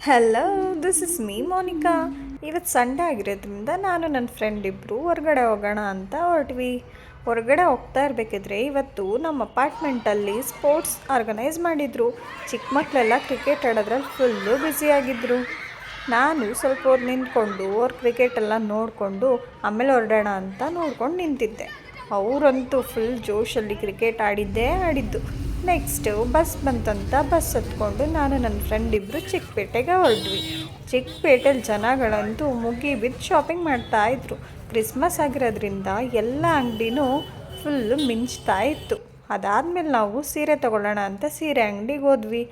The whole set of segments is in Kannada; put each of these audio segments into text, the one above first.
Hello, this is me Monika. ಇವತ್ತು ಸಂಡೇ ಆಗಿರೋದ್ರಿಂದ ನಾನು ನನ್ನ ಫ್ರೆಂಡ್ ಇಬ್ಬರು ಹೊರಗಡೆ ಹೋಗೋಣ ಅಂತ ಹೊರಟ್ವಿ. ಹೊರಗಡೆ ಹೋಗ್ತಾ ಇರಬೇಕಿದ್ರೆ ಇವತ್ತು ನಮ್ಮ ಅಪಾರ್ಟ್ಮೆಂಟಲ್ಲಿ ಸ್ಪೋರ್ಟ್ಸ್ ಆರ್ಗನೈಸ್ ಮಾಡಿದರು. ಚಿಕ್ಕ ಮಕ್ಕಳೆಲ್ಲ ಕ್ರಿಕೆಟ್ ಆಡೋದ್ರಲ್ಲಿ ಫುಲ್ಲು ಬ್ಯುಸಿಯಾಗಿದ್ದರು. ನಾನು ಸ್ವಲ್ಪ ಹೊತ್ತು ನಿಂತ್ಕೊಂಡು ಅವ್ರ ಕ್ರಿಕೆಟೆಲ್ಲ ನೋಡಿಕೊಂಡು ಆಮೇಲೆ ಹೊರಡೋಣ ಅಂತ ನೋಡ್ಕೊಂಡು ನಿಂತಿದ್ದೆ. ಅವರಂತೂ ಫುಲ್ ಜೋಶಲ್ಲಿ ಕ್ರಿಕೆಟ್ ಆಡಿದ್ದು. ನೆಕ್ಸ್ಟು ಬಸ್ ಬಂತಂತ ಬಸ್ ಹತ್ಕೊಂಡು ನಾನು ನನ್ನ ಫ್ರೆಂಡ್ ಇಬ್ಬರು ಚಿಕ್ಕಪೇಟೆಗೆ ಹೊರಡ್ವಿ. ಚಿಕ್ಕಪೇಟೆಲಿ ಜನಗಳಂತೂ ಮುಗಿ ಶಾಪಿಂಗ್ ಮಾಡ್ತಾಯಿದ್ರು. ಕ್ರಿಸ್ಮಸ್ ಆಗಿರೋದ್ರಿಂದ ಎಲ್ಲ ಅಂಗಡಿನೂ ಫುಲ್ಲು ಮಿಂಚ್ತಾ ಇತ್ತು. ಅದಾದಮೇಲೆ ನಾವು ಸೀರೆ ತೊಗೊಳ್ಳೋಣ ಅಂತ ಸೀರೆ ಅಂಗಡಿಗೆ ಹೋದ್ವಿ.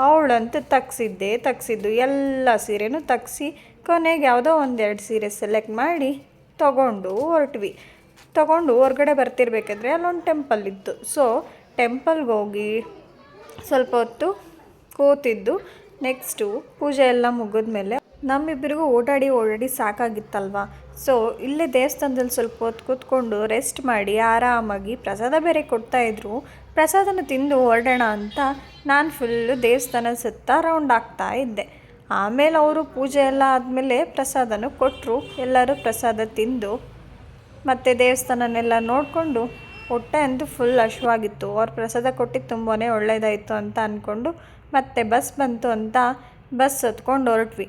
ಅವಳಂತೂ ತಗ್ಸಿದ್ದು ಎಲ್ಲ ಸೀರೆನೂ ತೆಗ್ಸಿ ಕೊನೆಗೆ ಯಾವುದೋ ಒಂದೆರಡು ಸೀರೆ ಸೆಲೆಕ್ಟ್ ಮಾಡಿ ತೊಗೊಂಡು ಹೊರಗಡೆ ಬರ್ತಿರ್ಬೇಕಾದ್ರೆ ಅಲ್ಲೊಂದು ಟೆಂಪಲ್ ಇತ್ತು. ಸೊ ಟೆಂಪಲ್ಗೆ ಹೋಗಿ ಸ್ವಲ್ಪ ಹೊತ್ತು ಕೂತಿದ್ದು. ನೆಕ್ಸ್ಟು ಪೂಜೆ ಎಲ್ಲ ಮುಗಿದ್ಮೇಲೆ ನಮ್ಮಿಬ್ಬರಿಗೂ ಓಡಾಡಿ ಸಾಕಾಗಿತ್ತಲ್ವ. ಸೊ ಇಲ್ಲೇ ದೇವಸ್ಥಾನದಲ್ಲಿ ಸ್ವಲ್ಪ ಹೊತ್ತು ಕೂತ್ಕೊಂಡು ರೆಸ್ಟ್ ಮಾಡಿ ಆರಾಮಾಗಿ ಪ್ರಸಾದ ಬೇರೆ ಕೊಡ್ತಾಯಿದ್ರು. ಪ್ರಸಾದನ ತಿಂದು ಹೊರಡೋಣ ಅಂತ ನಾನು ಫುಲ್ಲು ದೇವಸ್ಥಾನ ಸುತ್ತ ರೌಂಡ್ ಆಗ್ತಾ ಇದ್ದೆ. ಆಮೇಲೆ ಅವರು ಪೂಜೆ ಎಲ್ಲ ಆದಮೇಲೆ ಪ್ರಸಾದನೂ ಕೊಟ್ಟರು. ಎಲ್ಲರೂ ಪ್ರಸಾದ ತಿಂದು ಮತ್ತು ದೇವಸ್ಥಾನನೆಲ್ಲ ನೋಡಿಕೊಂಡು ಹೊಟ್ಟೆ ಅಂತೂ ಫುಲ್ ಹಶ್ವಾಗಿತ್ತು. ಅವ್ರು ಪ್ರಸಾದ ಕೊಟ್ಟಿದ್ದು ತುಂಬಾ ಒಳ್ಳೆಯದಾಯಿತು ಅಂತ ಅಂದ್ಕೊಂಡು ಮತ್ತೆ ಬಸ್ ಬಂತು ಅಂತ ಬಸ್ ಹತ್ಕೊಂಡು ಹೊರಟ್ವಿ.